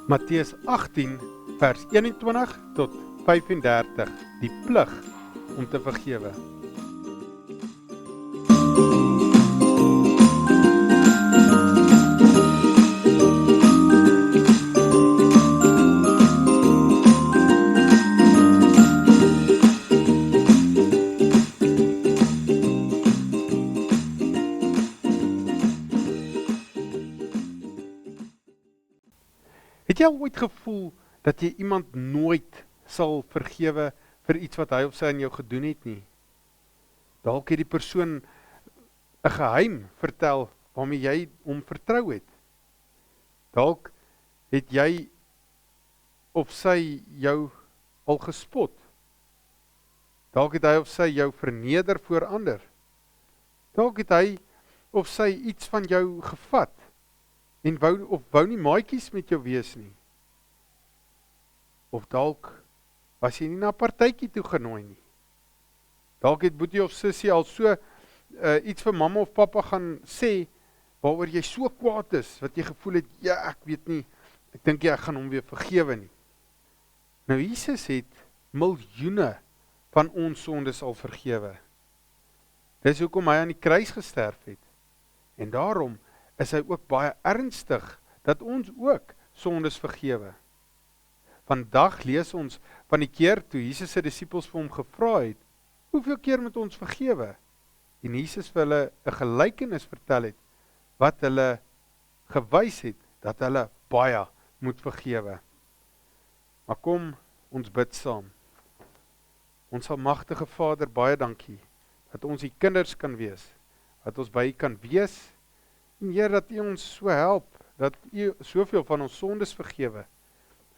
Matteus 18 vers 21 tot 35, die plig om te vergewe. Het jy al ooit gevoel dat jy iemand nooit sal vergewe vir iets wat hy of sy aan jou gedoen het nie? Dalk het die persoon 'n geheim vertel waarmee jy hom vertrou het. Dalk het jy of sy jou al gespot. Dalk het hy of sy jou verneder voor ander. Dalk het hy of sy iets van jou gevat en wou nie maatjies met jou wees nie. Of dalk was jy nie na 'n partytjie toe genooi nie. Dalk het boetie of sussie al so iets vir mamma of pappa gaan sê, waaroor jy so kwaad is, wat jy gevoel het, ja, ek weet nie, ek dink jy, ek gaan hom weer vergewe nie. Nou, Jesus het miljoene van ons sondes al vergewe. Dis hoekom hy aan die kruis gesterf het. En daarom is hy ook baie ernstig, dat ons ook sondes vergewe. Vandag lees ons van die keer toe Jesus sy disippels vir hom gevra het, hoeveel keer moet ons vergewe? En Jesus vir hulle 'n gelykenis vertel het, wat hulle gewys het, dat hulle baie moet vergewe. Maar kom, ons bid saam. Ons almagtige Vader, baie dankie, dat ons die kinders kan wees, dat ons by U kan wees, en Heer, dat U ons so help, dat U soveel van ons sondes vergewe.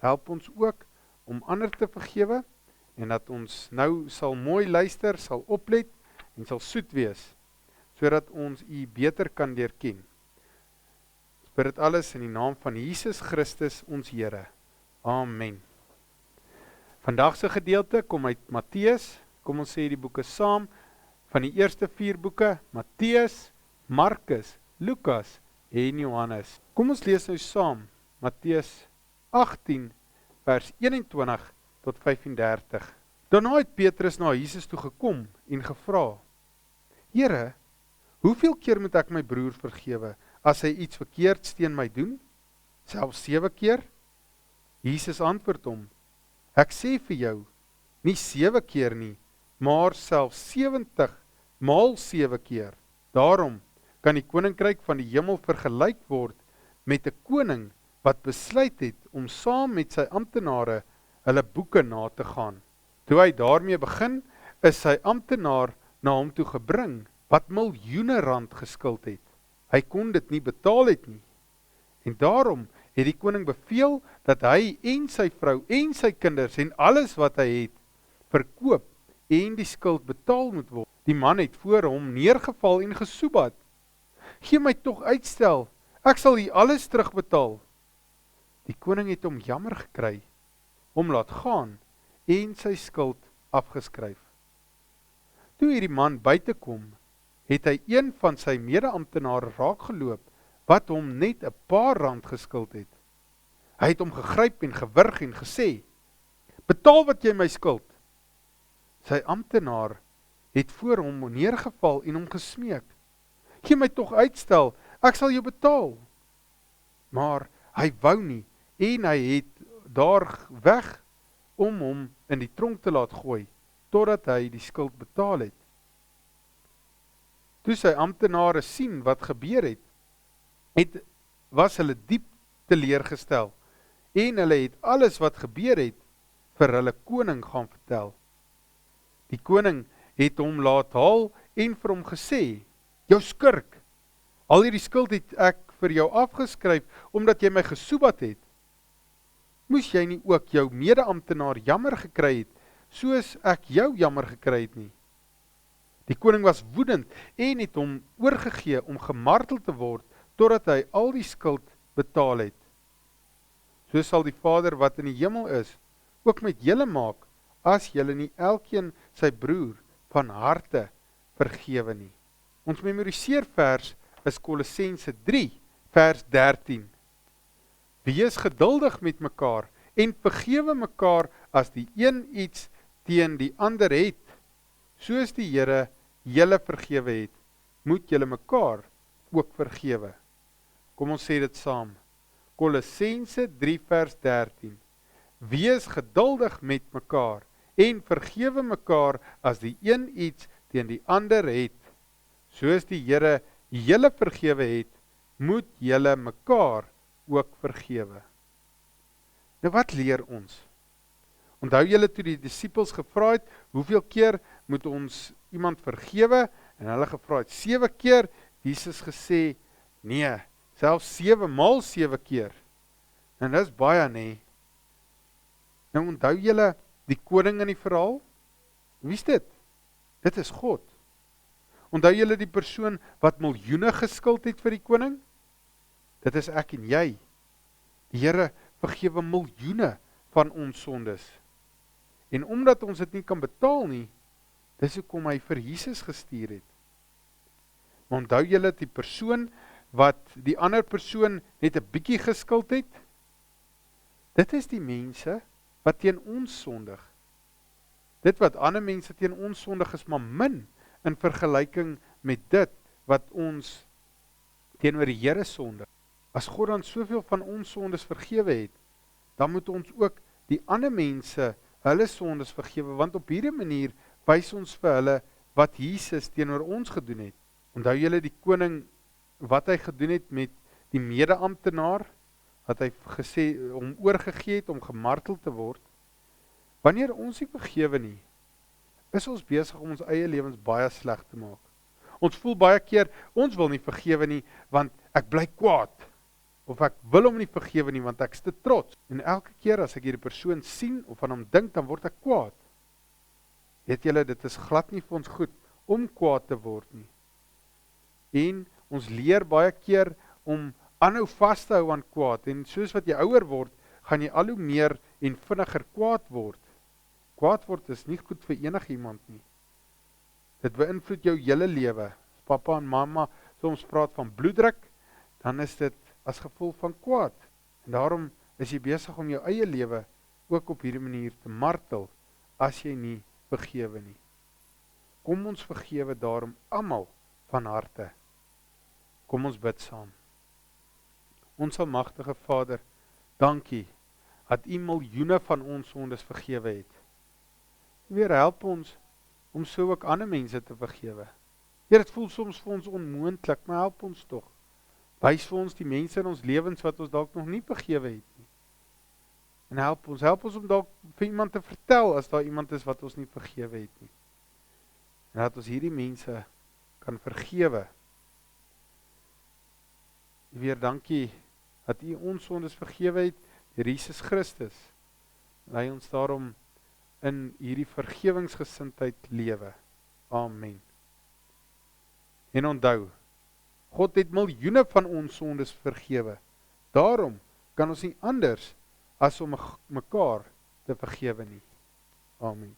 Help ons ook om ander te vergewe, en dat ons nou sal mooi luister, sal oplet, en sal soet wees, sodat ons U beter kan leer ken. Ons bid dit alles in die naam van Jesus Christus, ons Here. Amen. Vandag se gedeelte kom uit Matteus, kom ons sê die boeke saam, van die eerste 4 boeke, Matteus, Markus, Lukas en Johannes. Kom ons lees nou saam, Matteus 18 vers 21 tot 35. Daarna het Petrus na Jesus toe gekom en gevra, Here, hoeveel keer moet ek my broer vergewe, as hy iets verkeerds teen my doen? Selfs 7 keer? Jesus antwoord hom, ek sê vir jou, nie 7 keer nie, maar selfs 70 maal 7 keer. Daarom kan die koninkryk van die hemel vergelyk word met 'n koning wat besluit het om saam met sy amptenare hulle boeke na te gaan. Toe hy daarmee begin, is sy amptenaar na hom toe gebring, wat miljoene rand geskuld het. Hy kon dit nie betaal het nie. En daarom het die koning beveel dat hy en sy vrou en sy kinders en alles wat hy het, verkoop en die skuld betaal moet word. Die man het voor hom neergeval en gesoebat. Gee my tog uitstel, ek sal hier alles terugbetaal. Die koning het hom jammer gekry, hom laat gaan en sy skuld afgeskryf. Toe hierdie man buite kom, het hy een van sy mede-amptenare raakgeloop, wat hom net 'n paar rand geskuld het. Hy het hom gegryp en gewurg en gesê, betaal wat jy my skuld. Sy amptenaar het voor hom neergeval en hom gesmeek, gee my tog uitstel, ek sal jou betaal. Maar hy wou nie, en hy het daar weg om hom in die tronk te laat gooi, totdat hy die skuld betaal het. Toe sy amptenare sien wat gebeur het, was hulle diep teleurgestel, en hulle het alles wat gebeur het, vir hulle koning gaan vertel. Die koning het hom laat haal en vir hom gesê, jou skurk, al hierdie skuld het ek vir jou afgeskryf, omdat jy my gesoebat het. Moes jy nie ook jou mede-amptenaar jammer gekry het, soos ek jou jammer gekry het nie? Die koning was woedend en het hom oorgegee om gemartel te word, totdat hy al die skuld betaal het. So sal die Vader wat in die hemel is, ook met julle maak, as julle nie elkeen sy broer van harte vergewe nie. Ons memoriseer vers is Kolossense 3, vers 13. Wees geduldig met mekaar en vergewe mekaar as die een iets teen die ander het. Soos die Here julle vergewe het, moet julle mekaar ook vergewe. Kom ons sê dit saam. Kolossense 3 vers 13. Wees geduldig met mekaar en vergewe mekaar as die een iets teen die ander het. Soos die Here julle vergewe het, moet julle mekaar ook vergewe. Nou wat leer ons? Onthou julle toe die disippels gevra het, hoeveel keer moet ons iemand vergewe? En hulle gevra het 7 keer, Jesus gesê, nee, selfs 7 maal 7 keer. En dis baie nie. Nou onthou julle die koning in die verhaal? Wie is dit? Dit is God. Onthou julle die persoon wat miljoene geskuld het vir die koning? Dit is ek en jy. Die Here vergewe miljoene van ons sondes. En omdat ons dit nie kan betaal nie, dis hoekom hy vir Jesus gestuur het. Maar onthou julle die persoon wat die ander persoon net 'n bietjie geskuld het? Dit is die mense wat teen ons sondig. Dit wat ander mense teen ons sondig is maar min in vergelyking met dit wat ons teenoor die Here sondig. As God dan soveel van ons sondes vergewe het, dan moet ons ook die ander mense hulle sondes vergewe, want op hierdie manier wys ons vir hulle wat Jesus teenoor ons gedoen het. Onthou julle die koning wat hy gedoen het met die mede-amptenaar, wat hy gesê om oorgegee het om gemartel te word. Wanneer ons nie vergewe nie, is ons besig om ons eie lewens baie sleg te maak. Ons voel baie keer, ons wil nie vergewe nie, want ek bly kwaad. Of ek wil hom nie vergewe nie, want ek is te trots. En elke keer as ek hierdie persoon sien, of aan hom dink, dan word ek kwaad. Weet julle, dit is glad nie vir ons goed, om kwaad te word nie. En ons leer baie keer, om aanhou vas te hou aan kwaad. En soos wat jy ouer word, gaan jy al hoe meer en vinniger kwaad word. Kwaad word is nie goed vir enigiemand nie. Dit beïnvloed jou hele lewe. As pappa en mamma soms praat van bloeddruk, dan is dit as gevolg van kwaad. En daarom is jy besig om jou eie lewe ook op hierdie manier te martel, as jy nie vergewe nie. Kom ons vergewe daarom almal van harte. Kom ons bid saam. Ons almagtige Vader, dankie dat U miljoene van ons sondes vergewe het. Weer help ons om so ook ander mense te vergewe. Dit voel soms vir ons onmoontlik, maar help ons tog. Wys vir ons die mense in ons lewens wat ons dalk nog nie vergewe het nie. En help ons om dalk vir iemand te vertel as daar iemand is wat ons nie vergewe het nie. En dat ons hierdie mense kan vergewe. Weer dankie dat U ons sondes vergewe het deur Jesus Christus. Lei ons daarom in hierdie vergewingsgesindheid lewe. Amen. En onthou, God het miljoene van ons sondes vergewe. Daarom kan ons nie anders as om mekaar te vergewe nie. Amen.